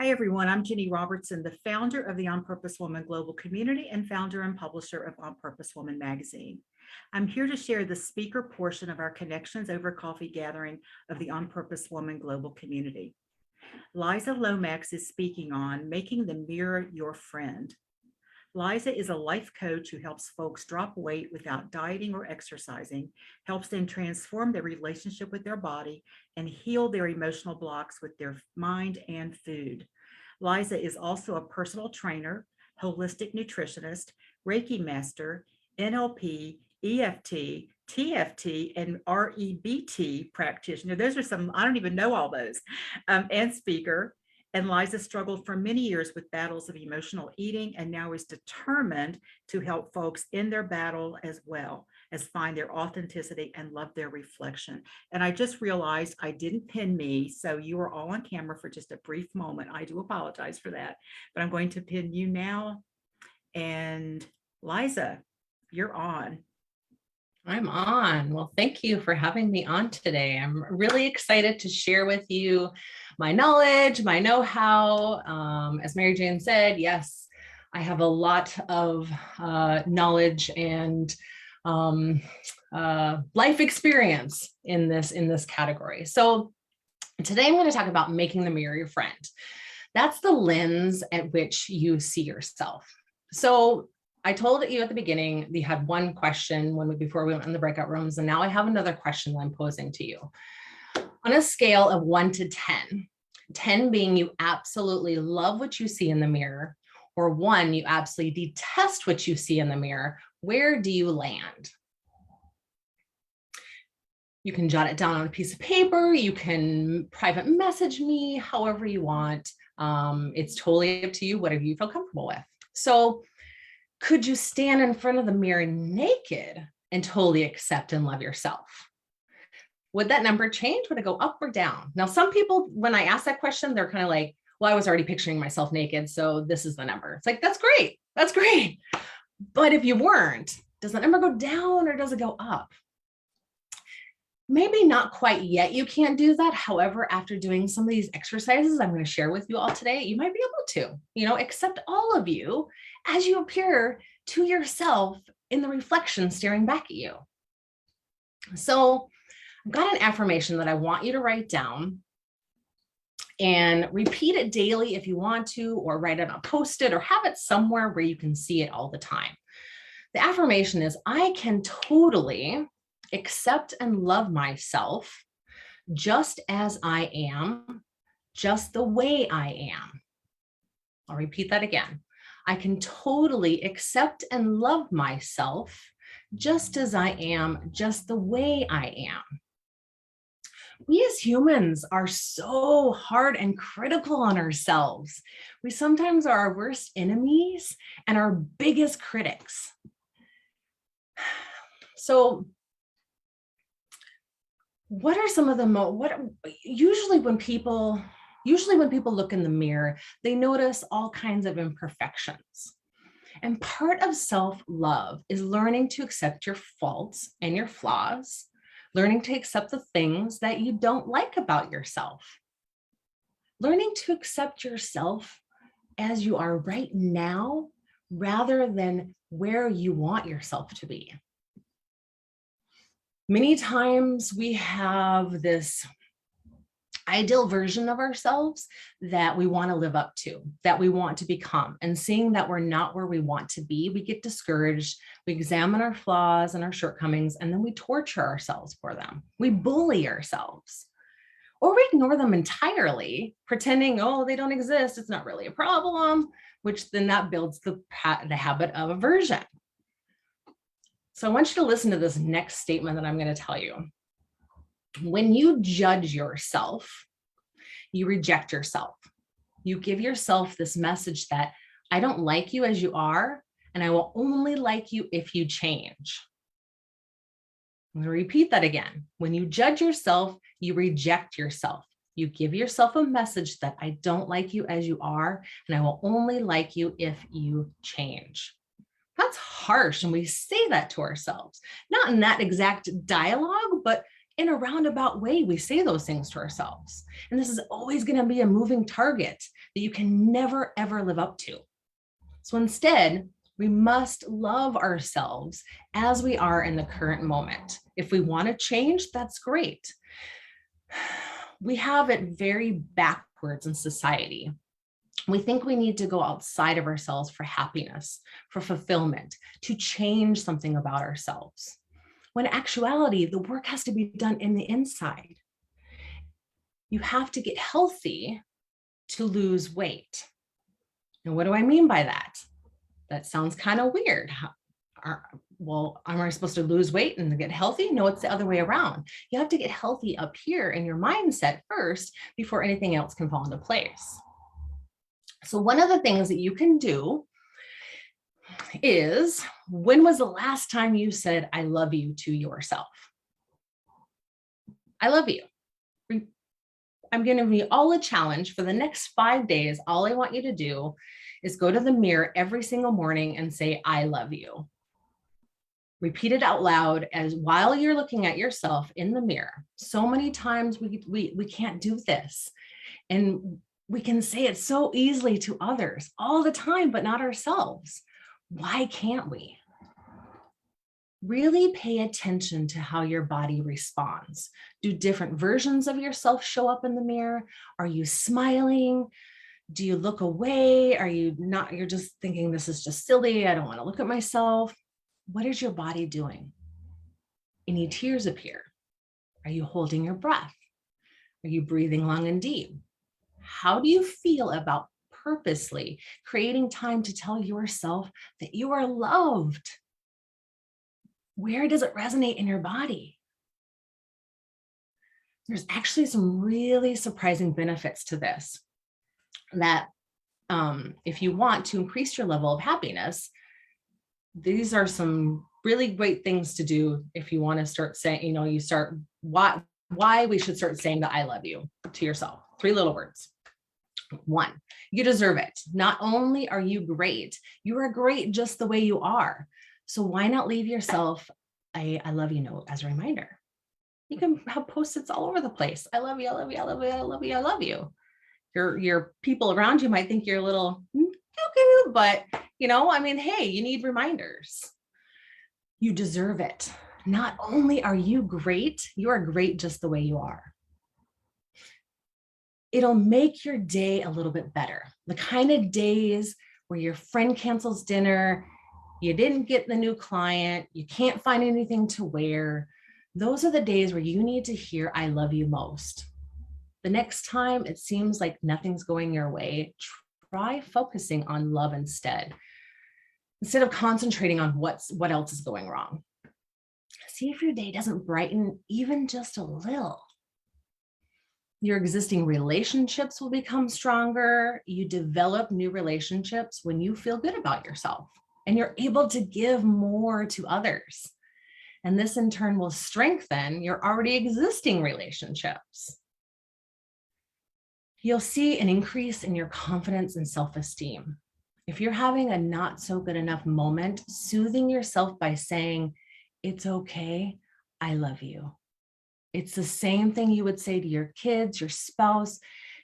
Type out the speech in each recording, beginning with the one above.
Hi, everyone. I'm Jenny Robertson, the founder of the On Purpose Woman Global Community and founder and publisher of On Purpose Woman magazine. I'm here to share the speaker portion of our Connections Over Coffee gathering of the On Purpose Woman Global Community. Liza Lomax is speaking on Making the Mirror Your Friend. Liza is a life coach who helps folks drop weight without dieting or exercising, helps them transform their relationship with their body, and heal their emotional blocks with their mind and food. Liza is also a personal trainer, holistic nutritionist, Reiki Master, NLP, EFT, TFT, and REBT practitioner. Those are some, I don't even know all those, and speaker. And Liza struggled for many years with battles of emotional eating and now is determined to help folks in their battle as well as find their authenticity and love their reflection. And I just realized I didn't pin me, so you are all on camera for just a brief moment. I do apologize for that, but I'm going to pin you now. And Liza, you're on. I'm on. Well, thank you for having me on today. I'm really excited to share with you my knowledge, my know-how. As Mary Jane said, yes, I have a lot of knowledge and life experience in this category. So today I'm going to talk about making the mirror your friend. That's the lens at which you see yourself. So I told you at the beginning, we had one question before we went in the breakout rooms, and now I have another question that I'm posing to you. On a scale of 1 to 10, 10 being you absolutely love what you see in the mirror, or 1, you absolutely detest what you see in the mirror, where do you land? You can jot it down on a piece of paper, you can private message me, however you want. It's totally up to you, whatever you feel comfortable with. So could you stand in front of the mirror naked and totally accept and love yourself? Would that number change? Would it go up or down? Now, some people, when I ask that question, they're kind of like, well, I was already picturing myself naked, so this is the number. It's like, that's great. That's great. But if you weren't, does that number go down or does it go up? Maybe not quite yet. You can't do that. However, after doing some of these exercises I'm going to share with you all today, you might be able to, accept all of you as you appear to yourself in the reflection staring back at you. So I've got an affirmation that I want you to write down and repeat it daily if you want to, or write it on a Post-it or have it somewhere where you can see it all the time. The affirmation is, I can totally accept and love myself just as I am, just the way I am. I'll repeat that again. I can totally accept and love myself just as I am, just the way I am. We as humans are so hard and critical on ourselves. We sometimes are our worst enemies and our biggest critics. So what are some of the usually when people look in the mirror, they notice all kinds of imperfections. And part of self-love is learning to accept your faults and your flaws, learning to accept the things that you don't like about yourself, learning to accept yourself as you are right now, rather than where you want yourself to be. Many times we have this ideal version of ourselves that we want to live up to, that we want to become, and seeing that we're not where we want to be, we get discouraged, we examine our flaws and our shortcomings, and then we torture ourselves for them. We bully ourselves, or we ignore them entirely, pretending, oh, they don't exist, it's not really a problem, which then that builds the habit of aversion. So I want you to listen to this next statement that I'm going to tell you. When you judge yourself, you reject yourself. You give yourself this message that I don't like you as you are, and I will only like you if you change. I'm going to repeat that again. When you judge yourself, you reject yourself. You give yourself a message that I don't like you as you are, and I will only like you if you change. That's harsh, and we say that to ourselves, not in that exact dialogue, but in a roundabout way, we say those things to ourselves. And this is always going to be a moving target that you can never, ever live up to. So instead, we must love ourselves as we are in the current moment. If we want to change, that's great. We have it very backwards in society. We think we need to go outside of ourselves for happiness, for fulfillment, to change something about ourselves. When in actuality, the work has to be done in the inside. You have to get healthy to lose weight. And what do I mean by that? That sounds kind of weird. Well, am I supposed to lose weight and get healthy? No, it's the other way around. You have to get healthy up here in your mindset first before anything else can fall into place. So one of the things that you can do is, when was the last time you said, I love you to yourself? I love you. I'm giving you all a challenge for the next 5 days. All I want you to do is go to the mirror every single morning and say, I love you. Repeat it out loud as while you're looking at yourself in the mirror. So many times we can't do this. And we can say it so easily to others all the time, but not ourselves. Why can't we? Really pay attention to how your body responds. Do different versions of yourself show up in the mirror? Are you smiling? Do you look away? Are you not? You're just thinking, this is just silly. I don't want to look at myself. What is your body doing? Any tears appear? Are you holding your breath? Are you breathing long and deep? How do you feel about purposely creating time to tell yourself that you are loved? Where does it resonate in your body? There's actually some really surprising benefits to this, that if you want to increase your level of happiness, these are some really great things to do if you want to start saying, you start why we should start saying that I love you to yourself. 3 little words. 1, you deserve it. Not only are you great, you are great just the way you are. So why not leave yourself a I love you note as a reminder? You can have Post-its all over the place. I love you, I love you, I love you, I love you, I love you. Your people around you might think you're a little cuckoo, but hey, you need reminders. You deserve it. Not only are you great, you are great just the way you are. It'll make your day a little bit better. The kind of days where your friend cancels dinner, you didn't get the new client, you can't find anything to wear. Those are the days where you need to hear, I love you most. The next time it seems like nothing's going your way, try focusing on love instead of concentrating on what else is going wrong. See if your day doesn't brighten even just a little. Your existing relationships will become stronger. You develop new relationships when you feel good about yourself and you're able to give more to others. And this in turn will strengthen your already existing relationships. You'll see an increase in your confidence and self-esteem. If you're having a not so good enough moment, soothing yourself by saying, it's okay, I love you. It's the same thing you would say to your kids, your spouse,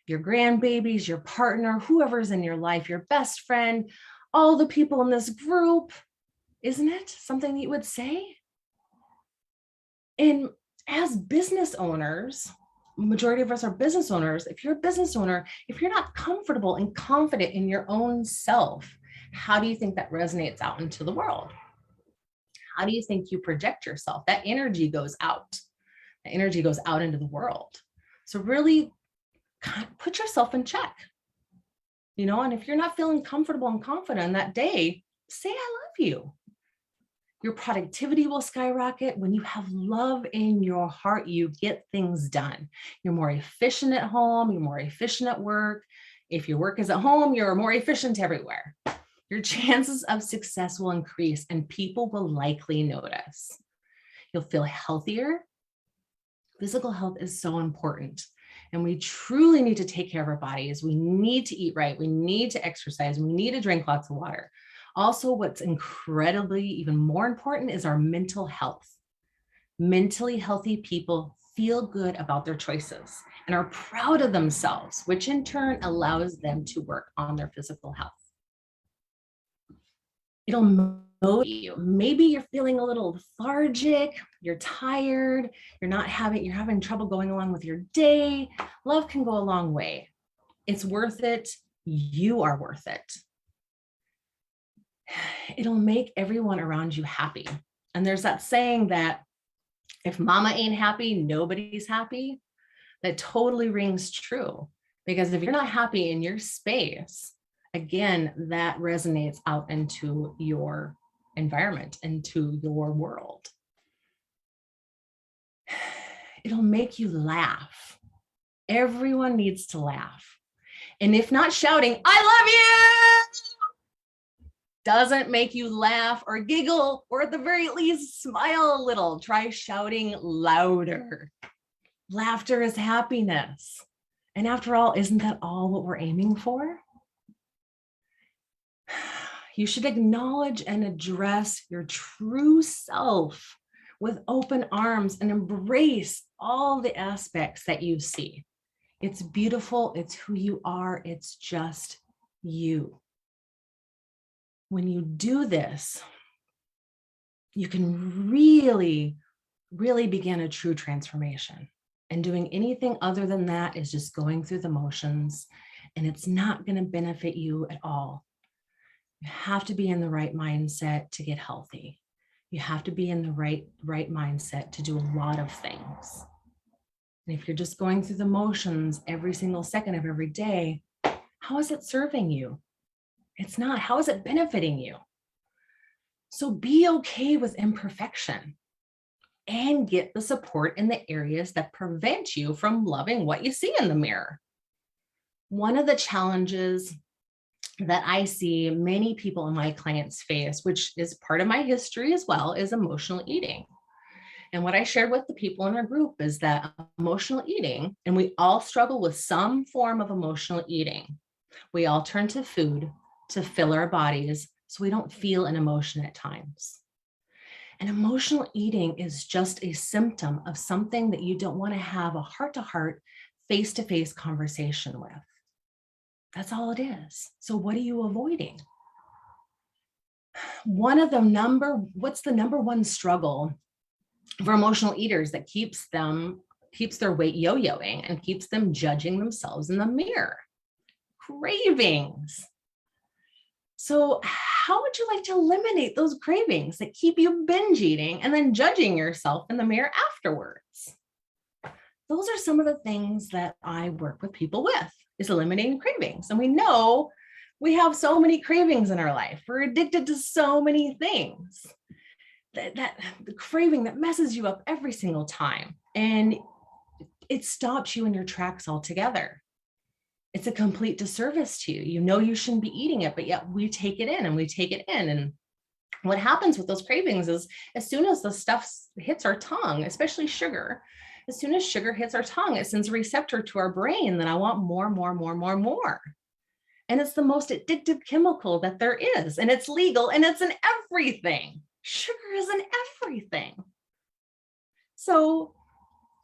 your grandbabies, your partner, whoever's in your life, your best friend, all the people in this group. Isn't it something that you would say? And as business owners, majority of us are business owners. If you're a business owner, if you're not comfortable and confident in your own self, how do you think that resonates out into the world? How do you think you project yourself? That energy goes out. The energy goes out into the world. So really put yourself in check, and if you're not feeling comfortable and confident that day, say, I love you. Your productivity will skyrocket. When you have love in your heart, you get things done. You're more efficient at home. You're more efficient at work. If your work is at home, you're more efficient everywhere. Your chances of success will increase and people will likely notice. You'll feel healthier. Physical health is so important. And we truly need to take care of our bodies. We need to eat right. We need to exercise. We need to drink lots of water. Also, what's incredibly even more important is our mental health. Mentally healthy people feel good about their choices and are proud of themselves, which in turn allows them to work on their physical health. It'll motivate you. Maybe you're feeling a little lethargic, you're tired, you're having trouble going along with your day. Love can go a long way. It's worth it. You are worth it. It'll make everyone around you happy. And there's that saying that if mama ain't happy, nobody's happy. That totally rings true, because if you're not happy in your space, again, that resonates out into your environment, into your world. It'll make you laugh. Everyone needs to laugh. And if not shouting, I love you, doesn't make you laugh or giggle, or at the very least, smile a little, try shouting louder. Laughter is happiness. And after all, isn't that all what we're aiming for? You should acknowledge and address your true self with open arms and embrace all the aspects that you see. It's beautiful. It's who you are. It's just you. When you do this, you can really, really begin a true transformation. And doing anything other than that is just going through the motions, and it's not going to benefit you at all. You have to be in the right mindset to get healthy. You have to be in the right mindset to do a lot of things. And if you're just going through the motions every single second of every day, how is it serving you? It's not. How is it benefiting you? So be okay with imperfection and get the support in the areas that prevent you from loving what you see in the mirror. One of the challenges that I see many people in my clients face, which is part of my history as well, is emotional eating. And what I shared with the people in our group is that emotional eating, and we all struggle with some form of emotional eating. We all turn to food to fill our bodies so we don't feel an emotion at times. And emotional eating is just a symptom of something that you don't want to have a heart-to-heart, face-to-face conversation with. That's all it is. So what are you avoiding? What's the number one struggle for emotional eaters that keeps their weight yo-yoing and keeps them judging themselves in the mirror? Cravings. So how would you like to eliminate those cravings that keep you binge eating and then judging yourself in the mirror afterwards? Those are some of the things that I work with people with, is eliminating cravings. And we know we have so many cravings in our life. We're addicted to so many things. That the craving that messes you up every single time. And it stops you in your tracks altogether. It's a complete disservice to you. You know you shouldn't be eating it, but yet we take it in and we take it in. And what happens with those cravings is, as soon as the stuff hits our tongue, especially sugar, as soon as sugar hits our tongue, it sends a receptor to our brain that I want more, more, more, more, more. And it's the most addictive chemical that there is. And it's legal and it's in everything. Sugar is in everything. So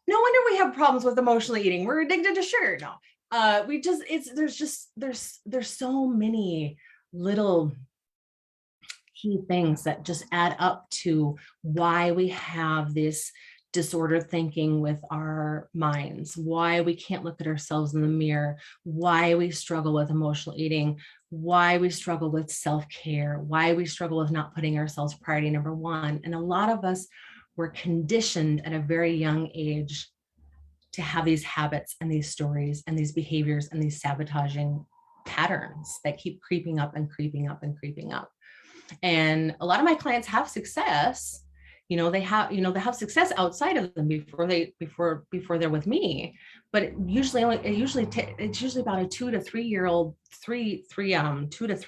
no wonder we have problems with emotional eating. We're addicted to sugar. No. There's so many little key things that just add up to why we have this disordered thinking with our minds, why we can't look at ourselves in the mirror, why we struggle with emotional eating, why we struggle with self-care, why we struggle with not putting ourselves priority number one. And a lot of us were conditioned at a very young age to have these habits and these stories and these behaviors and these sabotaging patterns that keep creeping up and creeping up and creeping up. And a lot of my clients have success. They have success outside of them before they're with me. But it's usually about a 2 to 3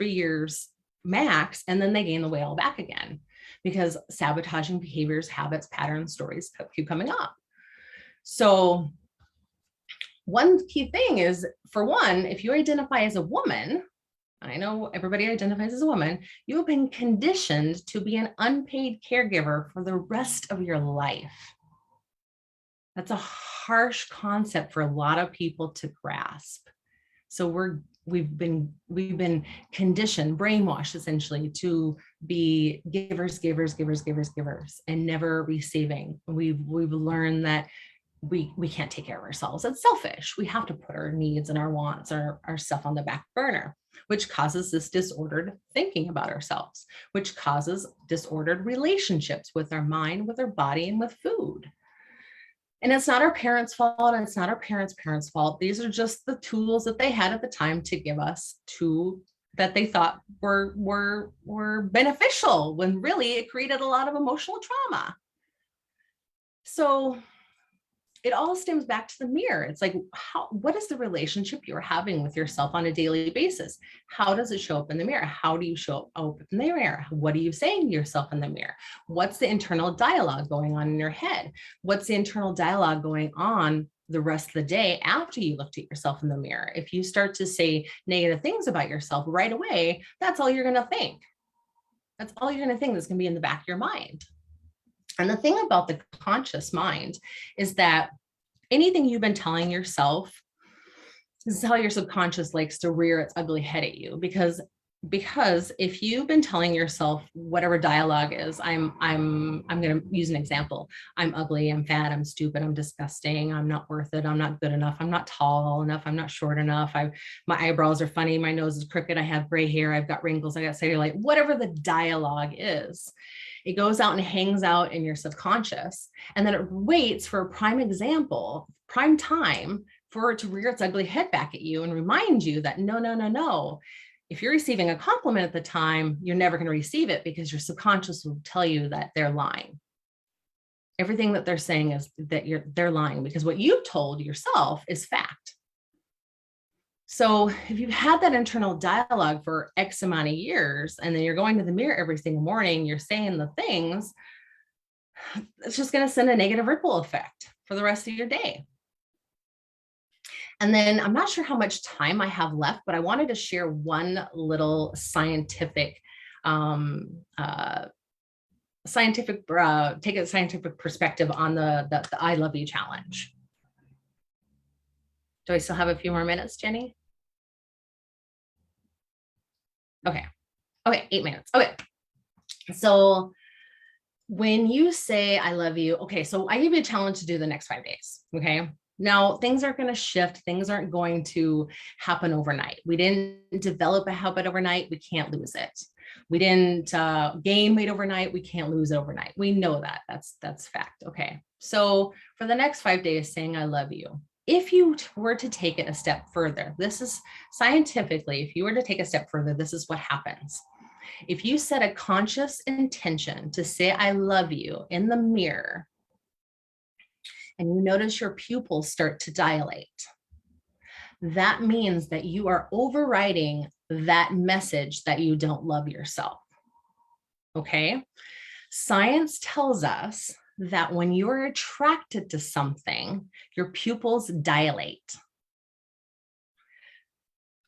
years max, and then they gain the weight all back again, because sabotaging behaviors, habits, patterns, stories keep coming up. So one key thing is, for one, if you identify as a woman, I know everybody identifies as a woman, you have been conditioned to be an unpaid caregiver for the rest of your life. That's a harsh concept for a lot of people to grasp. So we've been conditioned, brainwashed essentially, to be givers, givers, givers, givers, givers, and never receiving. We've learned that we can't take care of ourselves. It's selfish. We have to put our needs and our wants, our stuff on the back burner, which causes this disordered thinking about ourselves, which causes disordered relationships with our mind, with our body, and with food. And it's not our parents' fault, and it's not our parents' fault. These are just the tools that they had at the time to give us that they thought were beneficial, when really it created a lot of emotional trauma. So it all stems back to the mirror. It's like, what is the relationship you're having with yourself on a daily basis? How does it show up in the mirror? How do you show up in the mirror? What are you saying to yourself in the mirror? What's the internal dialogue going on in your head? What's the internal dialogue going on the rest of the day after you looked at yourself in the mirror? If you start to say negative things about yourself right away, that's all you're going to think. That's all you're going to think that's going to be in the back of your mind. And the thing about the conscious mind is that anything you've been telling yourself, this is how your subconscious likes to rear its ugly head at you. Because if you've been telling yourself whatever dialogue is, I'm going to use an example. I'm ugly, I'm fat, I'm stupid, I'm disgusting, I'm not worth it, I'm not good enough, I'm not tall enough, I'm not short enough, my eyebrows are funny, my nose is crooked, I have gray hair, I've got wrinkles, I got cellulite, whatever the dialogue is. It goes out and hangs out in your subconscious, and then it waits for a prime time for it to rear its ugly head back at you and remind you that no. If you're receiving a compliment at the time, you're never going to receive it, because your subconscious will tell you that they're lying. Everything that they're saying is that they're lying, because what you've told yourself is fact. So if you've had that internal dialogue for X amount of years, and then you're going to the mirror every single morning, you're saying the things, it's just going to send a negative ripple effect for the rest of your day. And then I'm not sure how much time I have left, but I wanted to share one little scientific take a scientific perspective on the I Love You challenge. Do I still have a few more minutes, Jenny? Okay, 8 minutes. Okay, so when you say I love you, okay, so I give you a challenge to do the next 5 days, okay? Now, things aren't going to shift. Things aren't going to happen overnight. We didn't develop a habit overnight. We can't lose it. We didn't gain weight overnight. We can't lose it overnight. We know that. That's fact. Okay. So for the next 5 days, saying I love you. If you were to take it a step further, this is scientifically, if you were to take a step further, this is what happens. If you set a conscious intention to say I love you in the mirror, and you notice your pupils start to dilate, that means that you are overriding that message that you don't love yourself. Okay? Science tells us that when you're attracted to something, your pupils dilate.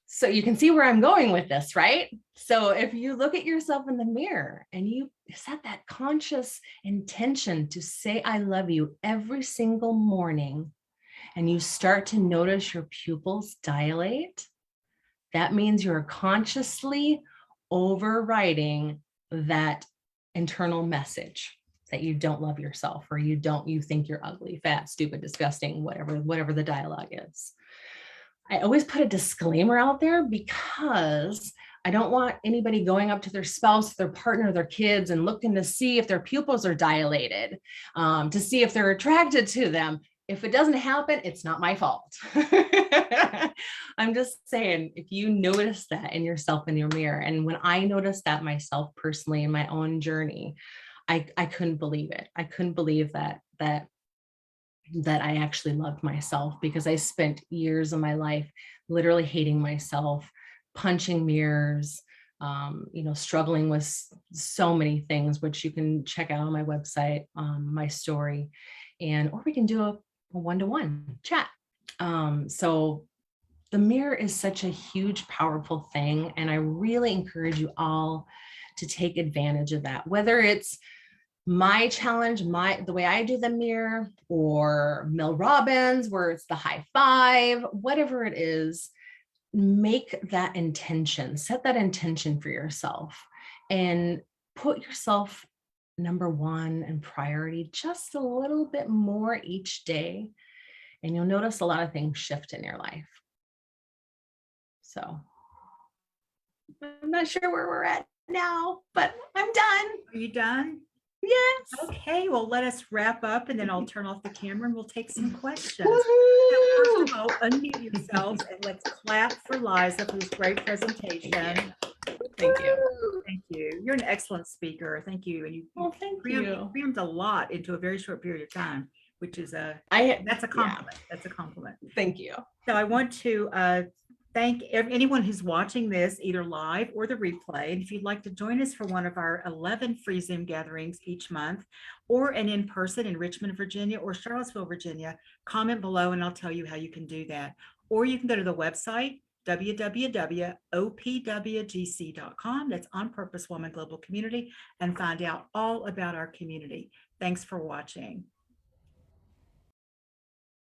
So you can see where I'm going with this, right? So if you look at yourself in the mirror and you set that conscious intention to say, I love you every single morning, and you start to notice your pupils dilate, that means you're consciously overriding that internal message that you don't love yourself, or you think you're ugly, fat, stupid, disgusting, whatever the dialogue is. I always put a disclaimer out there, because I don't want anybody going up to their spouse, their partner, their kids, and looking to see if their pupils are dilated, to see if they're attracted to them. If it doesn't happen, it's not my fault. I'm just saying, if you notice that in yourself in your mirror, and when I noticed that myself personally in my own journey, I couldn't believe it. I couldn't believe that I actually loved myself, because I spent years of my life literally hating myself, punching mirrors, struggling with so many things, which you can check out on my website, my story, or we can do a one-to-one chat. So the mirror is such a huge, powerful thing. And I really encourage you all to take advantage of that, whether it's my challenge, the way I do the mirror, or Mel Robbins, where it's the high five, whatever it is, make that intention, set that intention for yourself, and put yourself number one and priority just a little bit more each day. And you'll notice a lot of things shift in your life. So I'm not sure where we're at now, but I'm done. Are you done? Yes. Okay, well, let us wrap up and then I'll turn off the camera and we'll take some questions. So first of all, unmute yourselves and let's clap for Liza for this great presentation. Thank you. Thank you. You're an excellent speaker. Thank you. And you Thank crammed a lot into a very short period of time, which is that's a compliment. Yeah. That's a compliment. Thank you. So I want to thank anyone who's watching this either live or the replay. And if you'd like to join us for one of our 11 free Zoom gatherings each month, or an in-person in Richmond, Virginia, or Charlottesville, Virginia, comment below and I'll tell you how you can do that. Or you can go to the website, www.opwgc.com. That's On Purpose Woman Global Community, and find out all about our community. Thanks for watching.